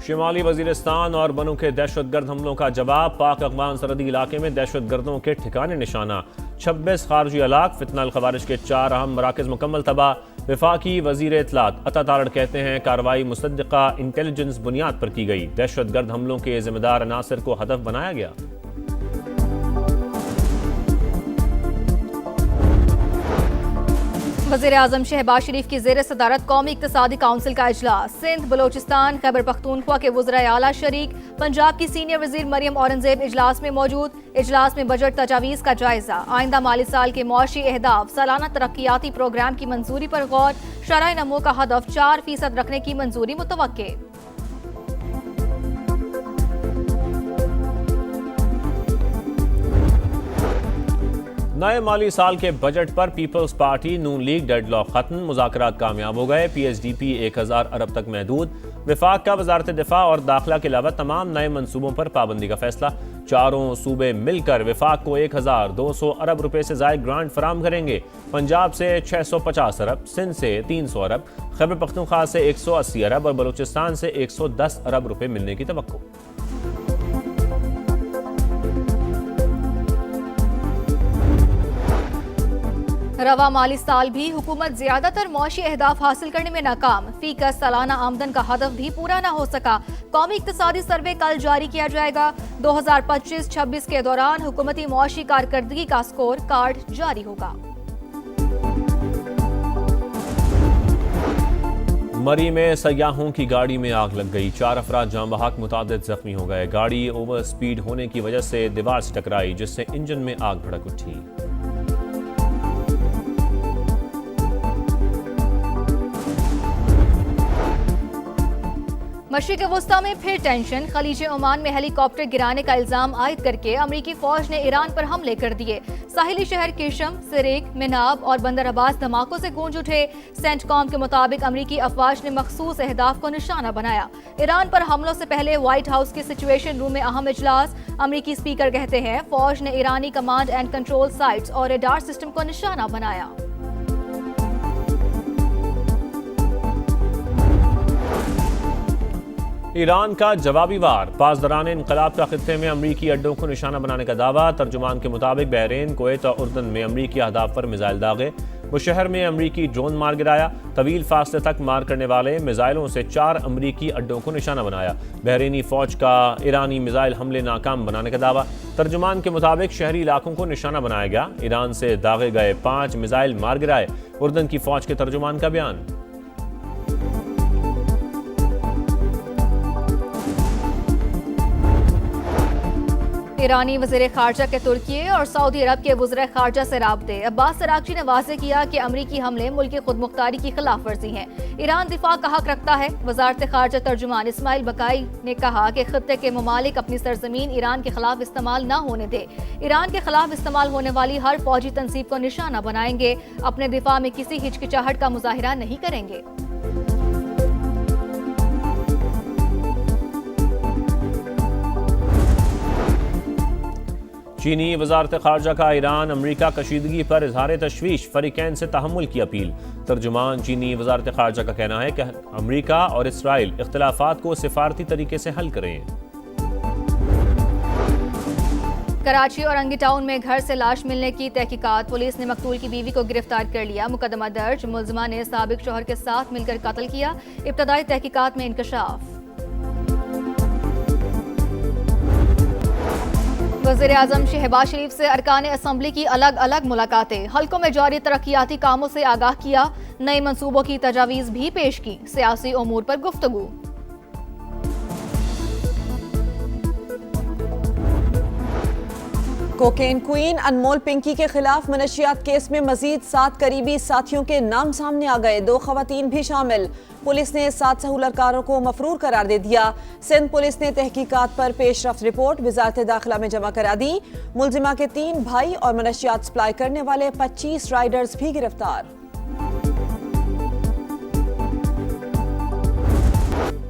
शिमाली वजीरिस्तान और बनू के दहशतगर्द हमलों का जवाब। पाक अफगान सरहदी इलाके में दहशतगर्दों के ठिकाने निशाना। 26 खारजी हलाक। फितनाल खवारिज के 4 अहम मराकज मुकम्मल तबाह। वफाकी वजीर इत्तलात अता तारड़ कहते हैं कार्रवाई मुसद्दिका इंटेलिजेंस बुनियाद पर की गई। दहशतगर्द हमलों के जिम्मेदार अनासर को हदफ बनाया गया। वज़ीर आज़म शहबाज शरीफ की ज़ेर सदारत कौमी इक़्तिसादी काउंसिल का इजलास। सिंध, बलोचिस्तान, खैबर पख्तूनख्वा के वज़राए आला शरीक। पंजाब की सीनियर वज़ीर मरियम औरंगज़ेब इजलास में मौजूद। इजलास में बजट तजावीज़ का जायजा। आइंदा माली साल के मुआशी अहदाफ, सालाना तरक्याती प्रोग्राम की मंजूरी पर गौर। शरह नमो का हदफ 4% रखने की मंजूरी मुतवक्के। नए माली साल के बजट पर पीपल्स पार्टी नून लीग डेडलॉक खत्म। मुज़ाकरात कामयाब हो गए। PSDP 1000 अरब तक महदूद। विफाक का वजारत दिफा और दाखिला के अलावा तमाम नए मंसूबों पर पाबंदी का फैसला। चारों सूबे मिलकर विफाक को 1200 अरब रुपए से ज़ायद ग्रांट फराम करेंगे। पंजाब से 650 अरब, सिंध से 300 अरब, खैबर पख्तूनख्वा से 180 अरब और बलूचिस्तान से 110 अरब रुपए मिलने की तवक्को। रवा माली साल भी हुकूमत ज्यादातर मौशी अहदाफ हासिल करने में नाकाम। फीकस सालाना आमदन का हदफ भी पूरा न हो सका। कौमी इक्तिसादी सर्वे कल जारी किया जाएगा। 2025-26 के दौरान हुकूमती मौशी कारकर्दगी का स्कोर कार्ड जारी होगा। मरी में सयाहों की गाड़ी में आग लग गई। 4 अफराद जाँ बहक, मुतादिद जख्मी हो गए। गाड़ी ओवर स्पीड होने की वजह से दीवार से टकराई, जिससे इंजन में आग भड़क उठी। मशरिक़ वस्ता में फिर टेंशन। खलीज ओमान में हेलीकॉप्टर गिराने का इल्जाम आयद करके अमरीकी फौज ने ईरान पर हमले कर दिए। साहिली शहर किशम, सिरिक, मिनाब और बंदर अब्बास धमाकों से गूंज उठे। सेंटकॉम के मुताबिक अमरीकी अफवाज ने मखसूस अहदाफ को निशाना बनाया। ईरान पर हमलों से पहले व्हाइट हाउस के सिचुएशन रूम में अहम इजलास। अमरीकी स्पीकर कहते हैं फौज ने ईरानी कमांड एंड कंट्रोल साइट्स और रेडार सिस्टम को निशाना बनाया। ईरान का जवाबी वार। पासदारान इनकलाब का खित्ते में अमरीकी अड्डों को निशाना बनाने का दावा। तर्जुमान के मुताबिक बहरीन, कुवैत और उर्दन में अमरीकी अहदाफ पर मिसाइल दागे। वो शहर में अमरीकी ड्रोन मार गिराया। तवील फासले तक मार करने वाले मिसाइलों से 4 अमरीकी अड्डों को निशाना बनाया। बहरीनी फौज का ईरानी मिसाइल हमले नाकाम बनाने का दावा। तर्जुमान के मुताबिक शहरी इलाकों को निशाना बनाया गया। ईरान से दागे गए 5 मिसाइल मार गिराए। उर्दन की फौज के तर्जुमान का बयान। ईरानी वज़ीर खारजा के तुर्की और सऊदी अरब के वज़ीर खारजा से राब्ते। अब्बास अरागची ने वाज़ेह किया कि अमरीकी हमले मुल्क की खुद मुख्तारी की खिलाफ वर्जी हैं। ईरान दिफा का हक रखता है। वज़ारत खारजा तर्जुमान इस्माइल बकाई ने कहा कि खित्ते के ममालिक अपनी सरजमीन ईरान के खिलाफ इस्तेमाल न होने दे। ईरान के खिलाफ इस्तेमाल होने वाली हर फौजी तंसीब को निशाना बनाएंगे। अपने दिफा में किसी हिचकिचाहट का मुजाहिरा नहीं करेंगे। चीनी वजारत खारजा का ईरान अमरीका कशीदगी पर इजहार तशवीश। फरीकैन से तहम्मुल की अपील। तर्जुमान चीनी वजारत खारजा का कहना है कि अमरीका और इसराइल इख्तिलाफात को सिफारती तरीके से हल करें। कराची और अंगी टाउन में घर से लाश मिलने की तहकीकात। पुलिस ने मकतूल की बीवी को गिरफ्तार कर लिया। मुकदमा दर्ज। मुलजिमा ने साबिक शोहर के साथ मिलकर कत्ल किया। इब्तदाई तहकीकात में इंकशाफ। वज़ीर आज़म शहबाज शरीफ से अरकान असम्बली की अलग अलग मुलाकातें। हल्कों में जारी तरक्याती कामों से आगाह किया। नए मंसूबों की तजावीज़ भी पेश की। सियासी उमूर पर गुफ्तगू। कोकेन क्वीन अनमोल पिंकी के खिलाफ मनशियात केस में मजीद 7 करीबी साथियों के नाम सामने आ गए। 2 खवातीन भी शामिल। पुलिस ने 7 सहूलतकारों को मफरूर करार दे दिया। सिंध पुलिस ने तहकीकात पर पेशरफ्त रिपोर्ट वजारत दाखिला में जमा करा दी। मुलजिमा के 3 भाई और मनशियात सप्लाई करने वाले 25 राइडर्स भी गिरफ्तार।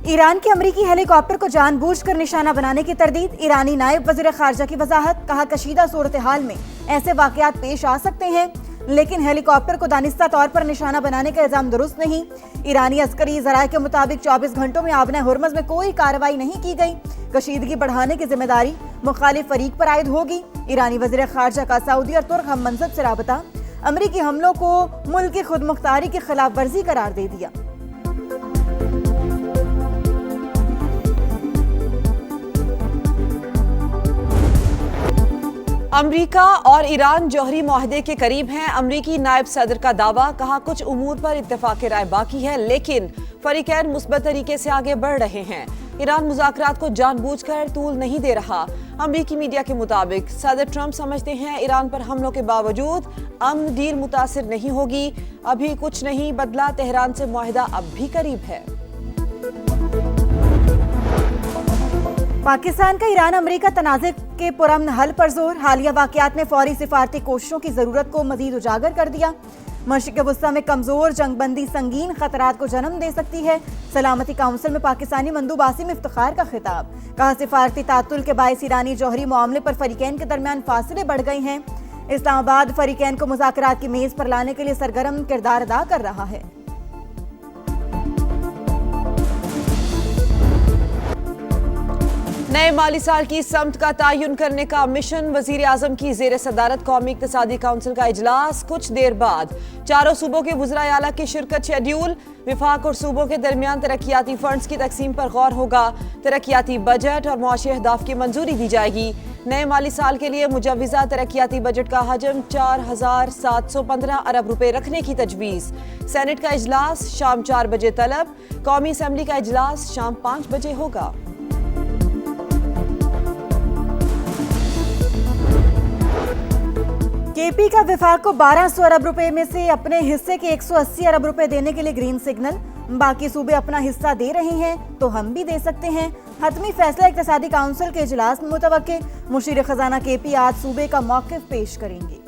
ईरान के अमरीकी हेलीकॉप्टर को जानबूझकर निशाना बनाने की तरदीद। ईरानी नायब वज़ीर खारजा की वजाहत। कहा कशीदा सूरत हाल में ऐसे वाकयात पेश आ सकते हैं। लेकिन हेलीकॉप्टर को दानिस्ता तौर पर निशाना बनाने का इल्जाम दुरुस्त नहीं। ईरानी अस्करी ज़राए के मुताबिक 24 घंटों में आबना हुर्मज़ में कोई कार्रवाई नहीं की गई। कशीदगी बढ़ाने की जिम्मेदारी मुखालिफ फरीक पर आयद होगी। ईरानी वज़ीर ख़ारजा का सऊदी और तुर्क हम मनसब से राबता अमरीकी हमलों को मुल्क की खुद मुख्तारी की खिलाफ वर्जी करार दे दिया। अमरीका और ईरान जौहरी मुआहदे के करीब हैं। अमरीकी नायब सदर का दावा, कहा कुछ उमूर पर इत्तेफाक राय बाकी है लेकिन फरीकैन मुस्बत तरीके से आगे बढ़ रहे हैं। ईरान मुज़ाकरात को जानबूझकर तूल नहीं दे रहा। अमरीकी मीडिया के मुताबिक सदर ट्रंप समझते हैं ईरान पर हमलों के बावजूद अमन डील मुतासिर नहीं होगी। अभी कुछ नहीं बदला, तेहरान से मुआहदा अब भी करीब है। पाकिस्तान का ईरान अमरीका तनाज़े के पुरअमन हल पर जोर। हालिया वाक़यात में फौरी सिफारती कोशिशों की ज़रूरत को मज़ीद उजागर कर दिया। मशरिक़ वस्ता में कमज़ोर जंगबंदी संगीन ख़तरात को जन्म दे सकती है। सलामती काउंसिल में पाकिस्तानी मंदूब आसिम इफ्तिखार का खिताब, कहा सिफारती तातुल के बायस ईरानी जौहरी मामले पर फरीकैन के दरमियान फासले बढ़ गए हैं। इस्लामाबाद फरीकैन को मुज़ाकरात की मेज़ पर लाने के लिए सरगर्म किरदार अदा कर रहा है। नए माली साल की समत का तयन करने का मिशन। वजीर आजम की जेर सदारत कौमी इक्तिसादी काउंसिल का इजलास कुछ देर बाद। चारों सूबों के वज़राए आला की शिरकत शेड्यूल। विफाक और सूबों के दरमियान तरक्याती फंड्स की तकसीम पर गौर होगा। तरक्याती बजट और मुआशी अहदाफ की मंजूरी दी जाएगी। नए माली साल के लिए मुजव्वज़ा तरक्याती बजट का हजम 4715 अरब रुपए रखने की तजवीज़। सेनेट का इजलास शाम 4 बजे तलब। कौमी असम्बली का इजलास शाम 5 बजे होगा। केपी का विफाक को 1200 अरब रुपए में से अपने हिस्से के 180 अरब रुपए देने के लिए ग्रीन सिग्नल। बाकी सूबे अपना हिस्सा दे रहे हैं तो हम भी दे सकते हैं। हतमी फैसला इक्तिसादी काउंसिल के इजलास में मुतवक्के। मुशीर खजाना केपी आज सूबे का मौक़िफ़ पेश करेंगे।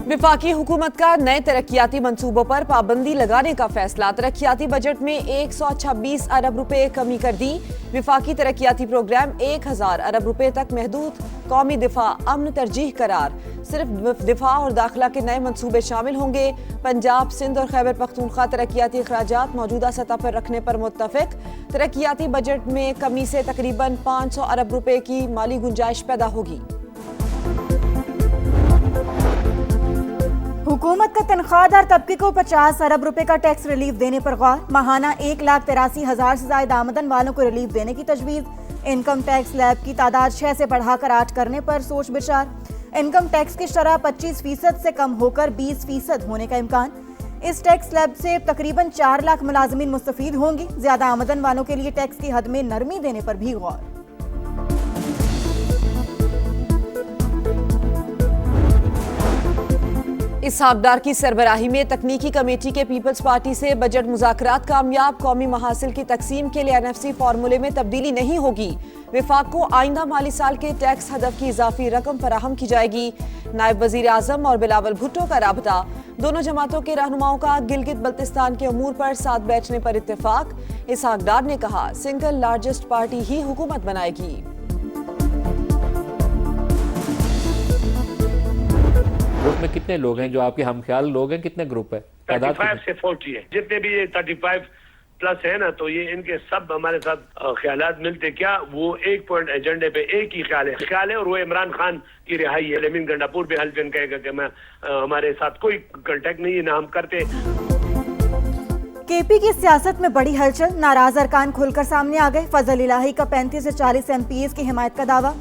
विफाकी हुकूमत का नए तरक्याती मंसूबों पर पाबंदी लगाने का फैसला। तरक्याती बजट में 126 अरब रुपए कमी कर दी। विफाकी तरक्याती प्रोग्राम 1000 अरब रुपए तक महदूद। कौमी दिफा अमन तरजीह करार। सिर्फ दिफा और दाखिला के नए मंसूबे शामिल होंगे। पंजाब, सिंध और खैबर पख्तूनख्वा तरक्याती अखराजात मौजूदा सतह पर रखने पर मुत्तफिक। तरक्याती बजट में कमी से तकरीबन 500 अरब रुपए की माली गुंजाइश पैदा होगी। हुकूमत का तनख्वाहदार तबके को 50 अरब रुपए का टैक्स रिलीफ देने पर गौर। माहाना 1,83,000 से ज्यादा आमदन वालों को रिलीफ देने की तजवीज़। इनकम टैक्स स्लैब की तादाद 6 से बढ़ाकर 8 करने पर सोच विचार। इनकम टैक्स की शरह 25% से कम होकर 20% होने का इम्कान। इस टैक्स स्लैब से तकरीबन 4 लाख मुलाजमीन मुस्तफीद होंगे। ज्यादा आमदन वालों के लिए टैक्स की हद में नरमी देने पर भी गौर। इसहाक डार की सरबराही में तकनीकी कमेटी के पीपल्स पार्टी से बजट मुज़ाकरात कामयाब। कौमी महासिल की तकसीम के लिए एनएफसी फार्मूले में तब्दीली नहीं होगी। विफाक को आइंदा माली साल के टैक्स हदफ की इजाफी रकम फराहम की जाएगी। नायब वजीर आजम और बिलावल भुट्टो का राबता। दोनों जमातों के रहनुमाओं का गिलगित बल्तिस्तान के अमूर पर साथ बैठने पर इत्तेफाक। इसहाक डार ने कहा सिंगल लार्जेस्ट पार्टी ही हुकूमत बनाएगी। ग्रुप में कितने लोग हैं जो आपके हमख्याल लोग हैं? कितने ग्रुप है? 35 से 40 है। जितने भी ये 35 प्लस है ना, तो ये इनके सब हमारे साथ ख्यालात मिलते। क्या वो एक पॉइंट एजेंडे पे एक ही ख्याल है और वो इमरान खान की रिहाई है। लेकिन गंडापुर भी हल्फन कहेगा कि मैं हमारे साथ कोई कांटेक्ट नहीं है, ना हम करते। केपी की सियासत में बड़ी हलचल। नाराज अरकान खुलकर सामने आ गए। फजल इलाही का 35 से 40 MPs की हिमायत का दावा।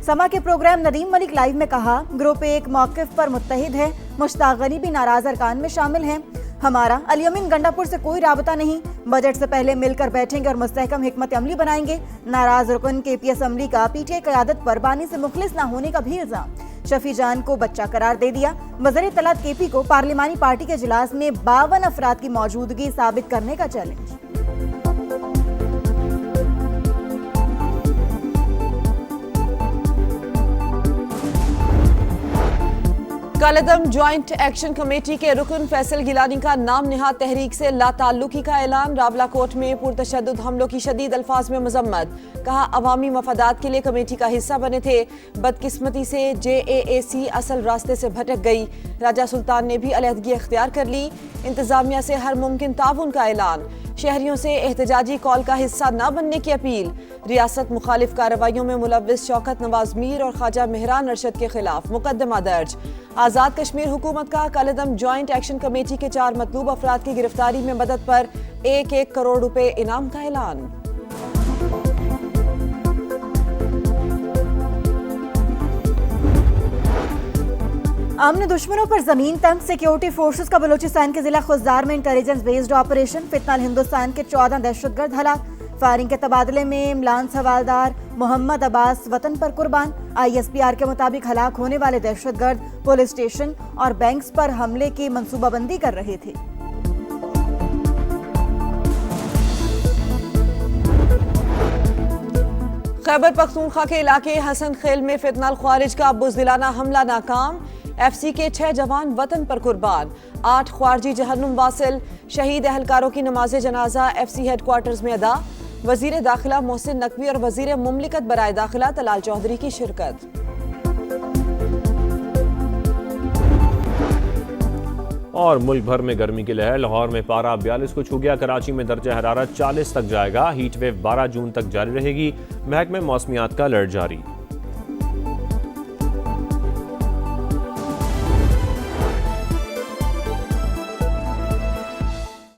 समा के प्रोग्राम नदीम मलिक लाइव में कहा ग्रुप एक मौक़िफ़ पर मुत्तहिद है। मुश्ताक गनी भी नाराज अरकान में शामिल हैं। हमारा अल-यमीन गंडापुर से कोई राबता नहीं। बजट से पहले मिलकर बैठेंगे और मुस्तहकम हिकमत अमली बनाएंगे। नाराज रुकन केपी असम्बली का पीटीआई क़यादत पर बानी से मुखलिस न होने का भी इल्जाम। शफी जान को बच्चा करार दे दिया। वज़ीर इत्तलात केपी को पार्लिमानी पार्टी के इजलास में 52 अफराद की मौजूदगी साबित करने का चैलेंज। कालेदम ज्वाइंट एक्शन कमेटी के रुकन फैसल गिलानी का नाम निहाद तहरीक से लाताल्लुकी का ऐलान। रावलाकोट में पुरतशद्दुद हमलों की शदीद अल्फाज में मजम्मत। कहा अवामी मफादात के लिए कमेटी का हिस्सा बने थे, बदकिस्मती से JAAC असल रास्ते से भटक गई। राजा सुल्तान ने भी अलहदगी इख्तियार कर ली। इंतजामिया से हर मुमकिन ताउन का ऐलान। शहरियों से एहतजाजी कॉल का हिस्सा न बनने की अपील। रियासत मुखालिफ कार्रवाइयों में मुलव्विस शौकत नवाज मीर और ख्वाजा मेहरान अरशद के खिलाफ मुकदमा दर्ज। आज़ाद कश्मीर हुकूमत का कालेदम ज्वाइंट एक्शन कमेटी के 4 मतलूब अफराद की गिरफ्तारी में मदद पर 1-1 करोड़ रुपए इनाम का ऐलान। अमन दुश्मनों पर जमीन तंग। सिक्योरिटी फोर्सेस का बलूचिस्तान के जिला खुजदार में इंटेलिजेंस बेस्ड ऑपरेशन। फितनाल हिंदुस्तान के 14 दहशतगर्द हलाक। फायरिंग के तबादले में इमरान हवालदार मोहम्मद अब्बास वतन पर कुर्बान। ISPR के मुताबिक हलाक होने वाले दहशतगर्द पुलिस स्टेशन और बैंक्स पर हमले की मंसूबाबंदी कर रहे थे। खैबर पख्तूनख्वा के इलाके हसन खेल में फितनाल ख्वारिज का बुज़दिलाना हमला नाकाम। FC के 6 जवान वतन पर कुर्बान। 8 ख्वारजी जहन्नुम वासिल। शहीद एहलकारों की नमाज जनाजा FC हेडक्वार्टर्स में अदा। वजीर दाखिला मोहसिन नकवी और वजीर मुमलिकत बराए दाखिला तलाल चौधरी की शिरकत। और मुल्क भर में गर्मी की लहर। लाहौर में पारा 42 को छू गया। कराची में दर्जा हरारत 40 तक जाएगा। हीट वेव 12 जून तक जारी रहेगी। महकमे मौसमियात का अलर्ट जारी।